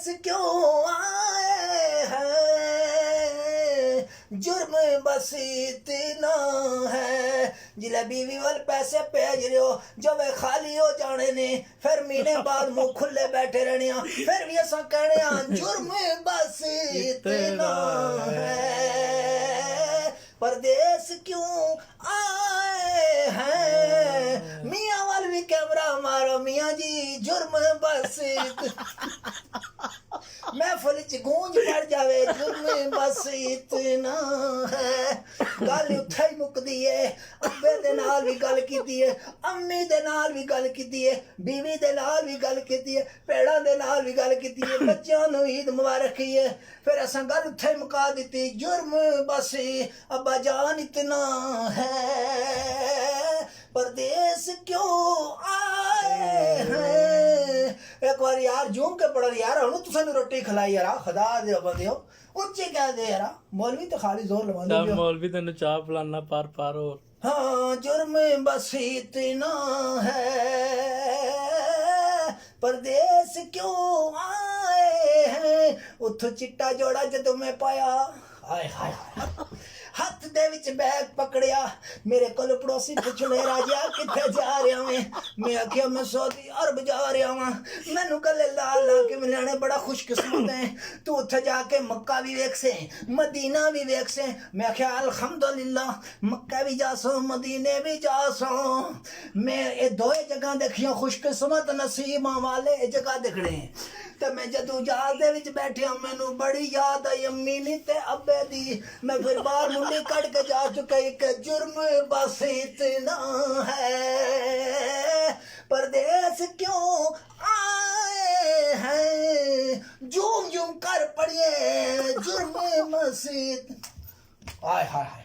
परदेस क्यों आए हैं, जुर्म बस इतना है। जिले बीवी वाल पैसे भेज रहे हो जो वे खाली हो जाने ने, फिर महीने बाद मुंह खुले बैठे रहने, फिर भी असा कहने जुर्म बस इतना है। परदेस क्यों आए हैं, मियाँ वाल भी कैमरा मारो मियाँ जी, जुर्म बस महफिल च गूंज पड़ जावे, जुर्म बस इतना है। गल उत्थे ही मुकदी है। अब्बे दे नाल भी गल कीती है, अम्मी दे नाल भी गल कीती है, बीवी दे नाल भी गल कीती है, भेड़ां दे नाल भी गल कीती है, बच्चों नूं ईद मुबारक ही है। फिर असां गल उत्थे ही मुका दित्ती, जुर्म बस अब्बा जान इतना है, परदेस क्यों आए हैं। एक बार यार जूम के पढ़ो यार, हूँ तुसां रोटी खिलाई यार, खुदा दे बंदे हो उच्चे कह दे यार, मौलवी तो खाली जोर लवांदे हो, मौलवी तेन चाह पिलाना पार पार और हाँ जुर्म बस इतना है, परदेस क्यों आए हैं। उथों चिट्टा जोड़ा जदों मैं पाया, हाय हाय हाय, हथ दे विच बैग पकड़िया, मेरे कोल पड़ोसी पुछणे राजा किथे जा रहा मैं आखिया मैं सऊदी अरब जा रहा वा। मैनू कले ला ला के मिलने बड़ा खुशकिस्मत है, तू उत्थे जाके मक्का भी वेख से मदीना भी वेख से। मैं आखिया अल्हम्दुलिल्लाह, मक्का भी जा सो मदीने भी जा सो, मैं ये दो जगह देखिया, खुशकिस्मत नसीबां वाले जगह देखने। तो मैं जदों जहाज दे विच बैठिया, मैनू बड़ी याद आई अम्मी नी ते अब्बे दी। मैं फिर बाहर मुंडी कट के जा चुका, एक जुर्म बस इतना है, परदेस क्यों आए हैं, जूम जूम कर पड़िए जुर्म मसीद। हाय हाय हाय।